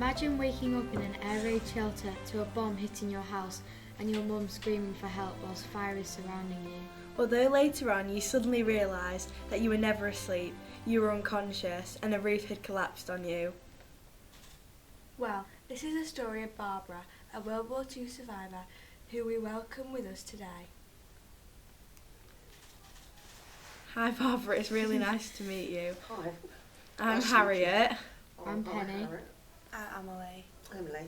Imagine waking up in an air raid shelter to a bomb hitting your house and your mum screaming for help whilst fire is surrounding you. Although later on you suddenly realised that you were never asleep, you were unconscious and a roof had collapsed on you. Well, this is the story of Barbara, a World War II survivor who we welcome with us today. Hi Barbara, it's really nice to meet you. Hi. I'm Nice to meet you. Harriet. I'm Penny. Emily. Emily.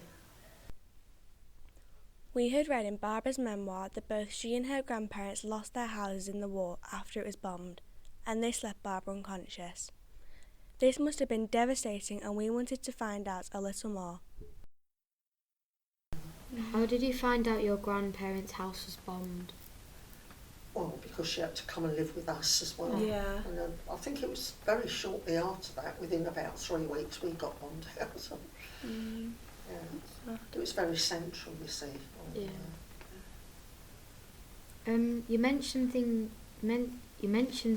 We had read in Barbara's memoir that both she and her grandparents lost their houses in the war after it was bombed, and this left Barbara unconscious. This must have been devastating, and we wanted to find out a little more. How did you find out your grandparents' house was bombed? Well, because she had to come and live with us as well. Yeah. And I think it was very shortly after that, within about 3 weeks, we got bombed out. So, yeah. It was very central, you see. Yeah. You mentioned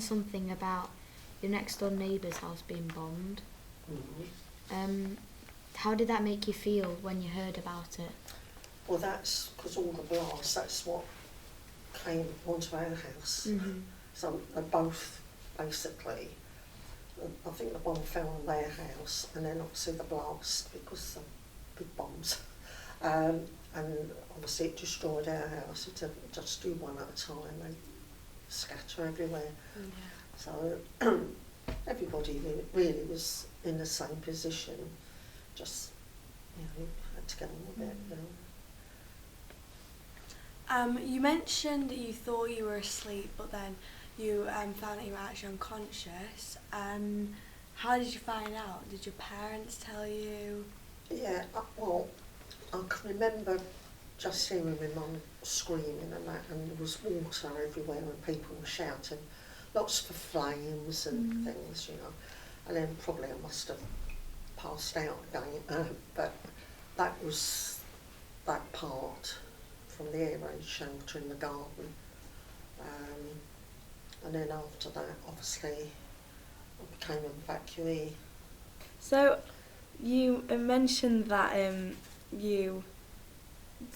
something about your next door neighbour's house being bombed. Mm-hmm. How did that make you feel when you heard about it? Well, that's because all the blasts, that's what came onto our house. Mm-hmm. So they both, basically, I think the bomb fell on their house, and then obviously the blast, because of big bombs. And obviously it destroyed our house. It didn't just do one at a time, they scatter everywhere. Yeah. So everybody really was in the same position, just, had to get on with it. You mentioned that you thought you were asleep, but then you found that you were actually unconscious. How did you find out? Did your parents tell you? Yeah, well, I can remember just hearing my mum screaming and that, and there was water everywhere and people were shouting, lots of flames and things, and then probably I must have passed out again, but that was that part from the air raid shelter in the garden, and then after that, obviously, I became an evacuee. So you mentioned that you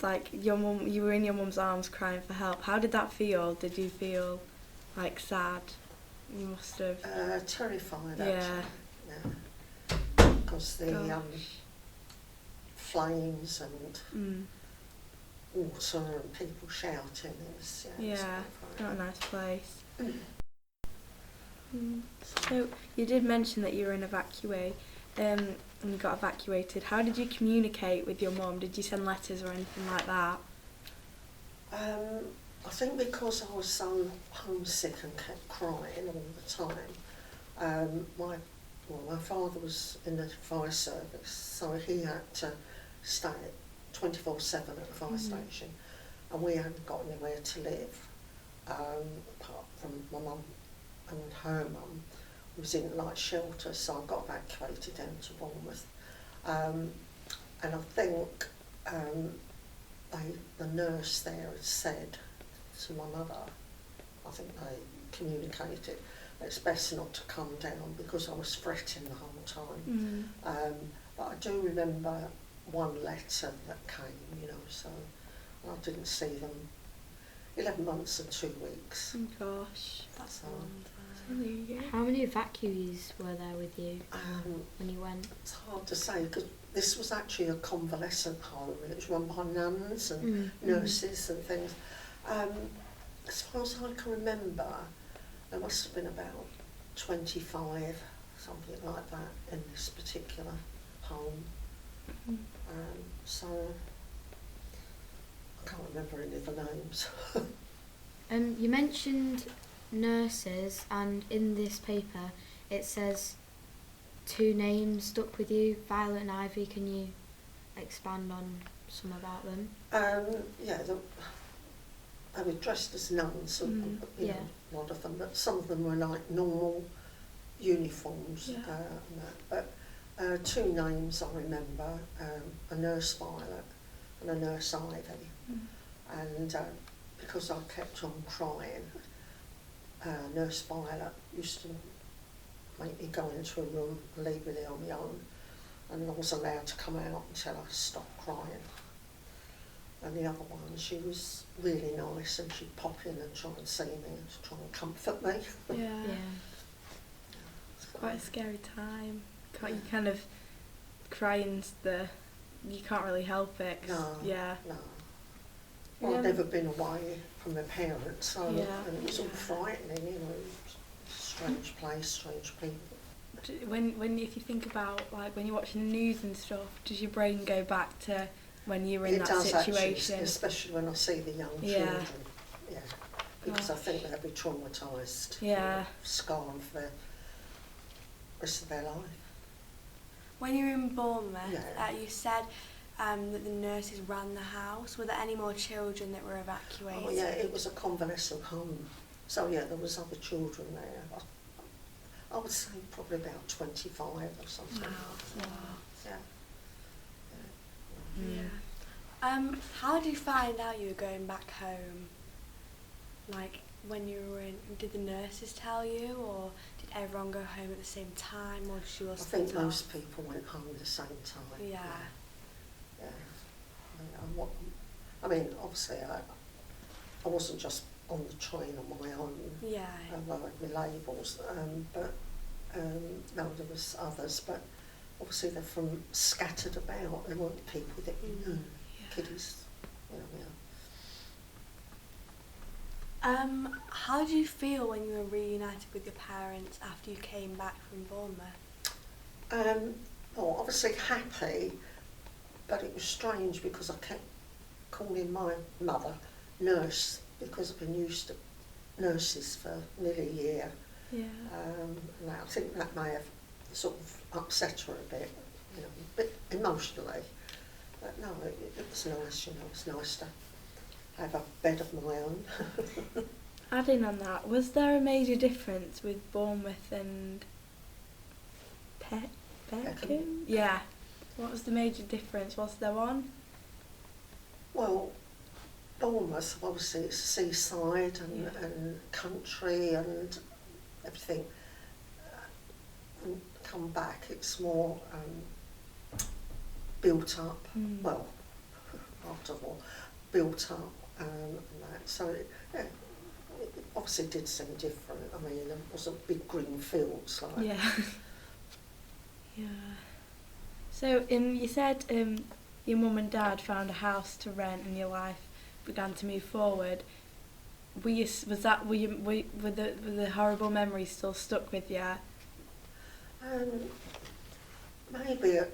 were in your mum's arms crying for help. How did that feel? Did you feel sad? You must have. Terrified, Yeah. actually. Yeah. Because the flames and water and people shouting, it was, not a nice place. So you did mention that you were an evacuee, and you got evacuated. How did you communicate with your mum? Did you send letters or anything like that? I think because I was so homesick and kept crying all the time, my father was in the fire service, so he had to stay 24/7 at the fire station, and we hadn't got anywhere to live, apart from my mum and her mum, who was in shelter, so I got evacuated down to Bournemouth. And I think the nurse there had said to my mother, I think they communicated, it's best not to come down because I was fretting the whole time. But I do remember one letter that came, so I didn't see them 11 months and 2 weeks. Oh gosh. That's So, a long time. How many evacuees were there with you when you went? It's hard to say because this was actually a convalescent home. It was run by nuns and nurses and things. As far as I can remember, there must have been about 25, something like that, in this particular home. So I can't remember any of the names. You mentioned nurses, and in this paper it says 2 names stuck with you, Violet and Ivy. Can you expand on some about them? They were dressed as nuns, a lot of them, but some of them were like normal uniforms. But 2 names I remember, a nurse Violet and a nurse Ivy. And because I kept on crying, Nurse Violet used to make me go into a room and leave me there on my own. and I was allowed to come out until I stopped crying. And the other one, she was really nice, and she'd pop in and try and see me and try and comfort me. Yeah. It's quite a scary time. You kind of crying's you can't really help it. No. Yeah. No. Well, I've never been away from my parents, so and it was all frightening, you know. Strange place, strange people. If you think about, like, when you're watching the news and stuff, does your brain go back to when you were in that situation? Actually, especially when I see the young children. Yeah. Because I think they'll be traumatised. Yeah. Scarred for the rest of their life. When you were in Bournemouth, you said that the nurses ran the house. Were there any more children that were evacuated? Oh yeah, it was a convalescent home. So yeah, there was other children there. I would say probably about 25 or something. Wow. Yeah. How did you find out you were going back home? Like, when you were in, did the nurses tell you, or did everyone go home at the same time, or did you all split I think off? most people went home at the same time. Yeah. I mean, obviously, I wasn't just on the train on my own. Yeah. I had my labels, but no, there was others, but obviously they're from scattered about. They weren't people that you knew, kiddies, you know. How did you feel when you were reunited with your parents after you came back from Bournemouth? Well, obviously happy, but it was strange because I kept calling my mother nurse because I've been used to nurses for nearly a year. Yeah. And I think that may have sort of upset her a bit, you know, a bit emotionally. But no, it was nice, you know, it was nice to have a bed of my own. Adding on that, was there a major difference with Bournemouth and Peckham? Yeah. What was the major difference? Was there one? Well, Bournemouth, obviously it's seaside and country and everything. And come back, it's more built up. Well, after all, built up and that. So it obviously did seem different. I mean, there wasn't big green fields like. Yeah. Yeah. So, you said your mum and dad found a house to rent and your life began to move forward. Were the horrible memories still stuck with you? Maybe at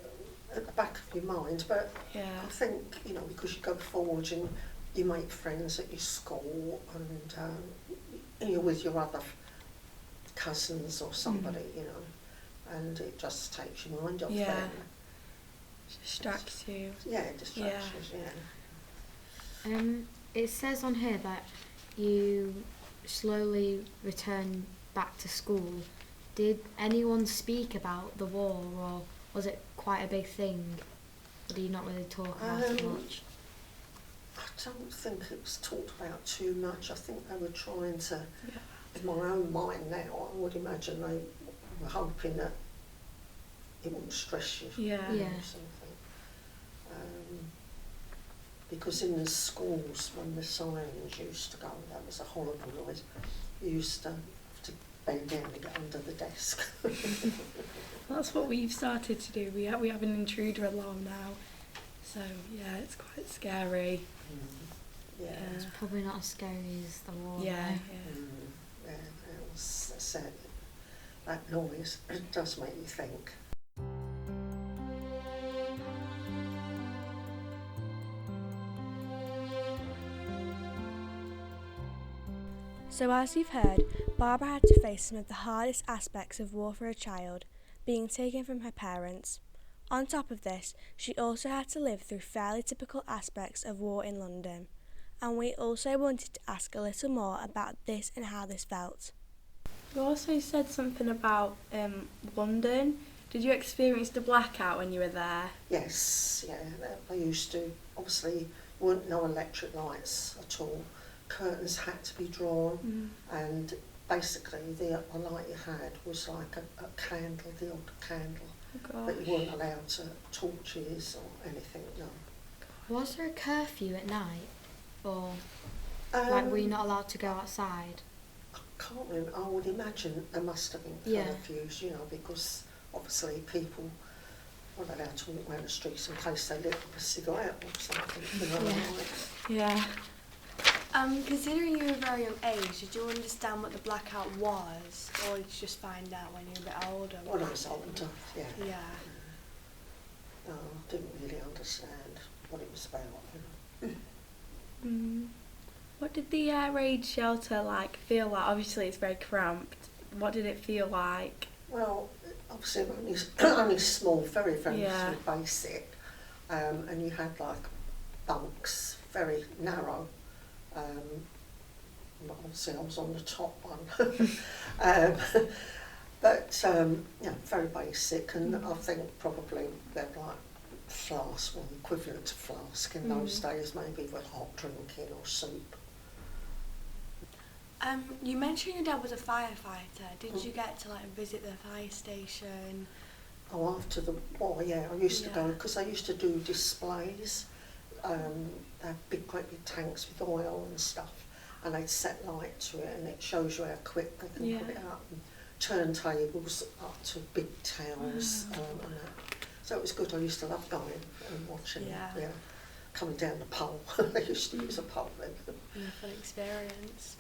the back of your mind, but Yeah. I think, you know, because you go forward and you make friends at your school and you're with your other cousins or somebody, you know, and it just takes your mind off them. Distracts you. Yeah, it distracts you, yeah. It says on here that you slowly return back to school. Did anyone speak about the war, or was it quite a big thing? Or do you not really talk about it much? I don't think it was talked about too much. I think they were trying to, in my own mind now, I would imagine they were hoping that it wouldn't stress you. Yeah. Or something. Because in the schools, when the sirens used to go, that was a horrible noise. You used to have to bend down to get under the desk. That's what we've started to do. We have an intruder alarm now. So, yeah, it's quite scary. Yeah. It's probably not as scary as the war. Yeah. Yeah, it was sad. That noise, it does make you think. So as you've heard, Barbara had to face some of the hardest aspects of war for a child, being taken from her parents. On top of this, she also had to live through fairly typical aspects of war in London. And we also wanted to ask a little more about this and how this felt. You also said something about London. Did you experience the blackout when you were there? Yes, yeah, they used to. Obviously, there weren't no electric lights at all. Curtains had to be drawn, and basically the light you had was like a candle, the odd candle, Oh but you gosh. weren't allowed to torches or anything, no. Was there a curfew at night? Or, like, were you not allowed to go outside? I can't remember. I would imagine there must have been Yeah. curfews, you know, because obviously people weren't allowed to walk around the streets in case they lit up a cigarette or something, you know. Yeah. Like, Yeah. Considering you were a very young age, did you understand what the blackout was, or did you just find out when you were a bit older? when I was older, yeah. Yeah. No, I didn't really understand what it was about, you know. What did the raid shelter feel like? Obviously it's very cramped. What did it feel like? Well, obviously only small, very, very Yeah. sort of basic, and you had like bunks, very narrow. Obviously I was on the top one, but yeah, very basic, and I think probably they're like flask, or equivalent to flask in those days, maybe with hot drinking or soup. You mentioned your dad was a firefighter. Did you get to visit the fire station? Oh, after the war, yeah, I used to go, Yeah. because I used to do displays. They had great big tanks with oil and stuff, and they'd set light to it, and it shows you how quick they can put it Yeah. out. And turntables up to big towers, and that. So it was good. I used to love going and watching Yeah. it, coming down the pole. I used to use a pole then. Fun experience.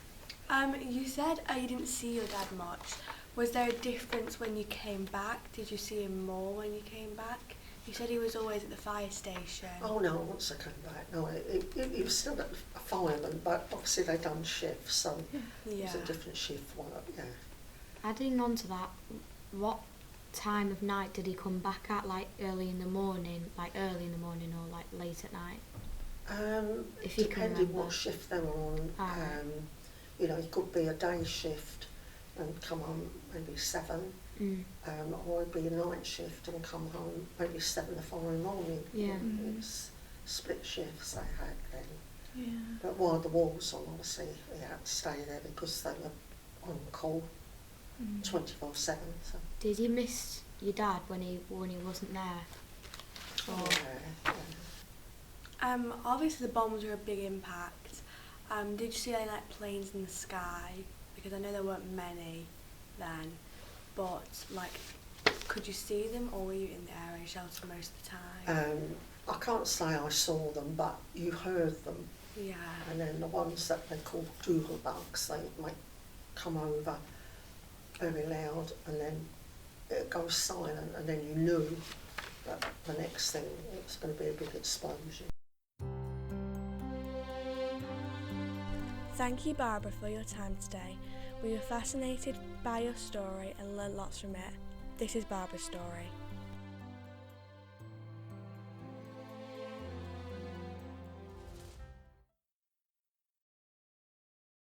You said you didn't see your dad much. Was there a difference when you came back? Did you see him more when you came back? You said he was always at the fire station. Oh no, once I came back, no, it was still a fireman, but obviously they'd done shifts, so it Yeah. was a different shift work, yeah. Adding on to that, what time of night did he come back at? Like early in the morning or like late at night? If you can Depending remember. what shift they were on, Right. you know, it could be a day shift and come home maybe 7, or it'd be a night shift and come home maybe 7 the following morning. Yeah. It was split shifts they had then. Yeah. But while the war was on, obviously, they had to stay there because they were on call 24/7. So, Did you miss your dad when he wasn't there? Or yeah. Obviously the bombs were a big impact. Did you see any planes in the sky? Because I know there weren't many then, but could you see them, or were you in the area shelter most of the time? I can't say I saw them, but you heard them. Yeah. And then the ones that they call doodlebugs, they might come over very loud, and then it goes silent, and then you knew that the next thing it was going to be a big explosion. Thank you, Barbara, for your time today. We were fascinated by your story and learned lots from it. This is Barbara's story.